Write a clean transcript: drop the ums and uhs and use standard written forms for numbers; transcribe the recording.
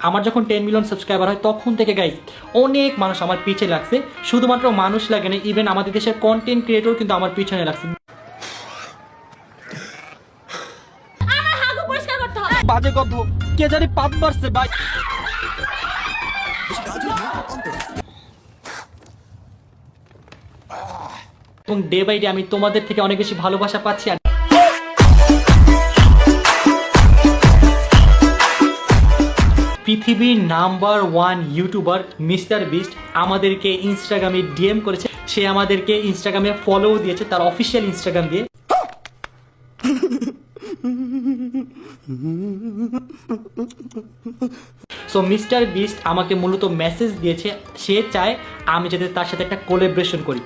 আমার যখন 10 million subscriber হয় তখন থেকে গাইস অনেক মানুষ আমার পিছে লাগছে। শুধুমাত্র মানুষ লাগে না, ইভেন আমাদের দেশের কন্টেন্ট ক্রিয়েটর কিন্তু আমার পিছনে লাগছে। আমার হাগু পরিষ্কার করতে হবে। বাজে গন্ধ, কে জানি পাপ মারছে ভাই। এবং ডে বাই ডে আমি তোমাদের থেকে অনেক বেশি ভালোবাসা পাচ্ছি। আর পৃথিবীর নাম্বার 1 ইউটিউবার মিস্টার বিস্ট আমাদেরকে ইনস্টাগ্রামে ডিএম করেছে। সে আমাদেরকে ইনস্টাগ্রামে ফলো দিয়েছে, তার অফিসিয়াল ইনস্টাগ্রাম দিয়ে। সো মিস্টার বিস্ট আমাকে মূলত মেসেজ দিয়েছে, সে চায় আমি যাতে তার সাথে একটা কোলাবোরেশন করি।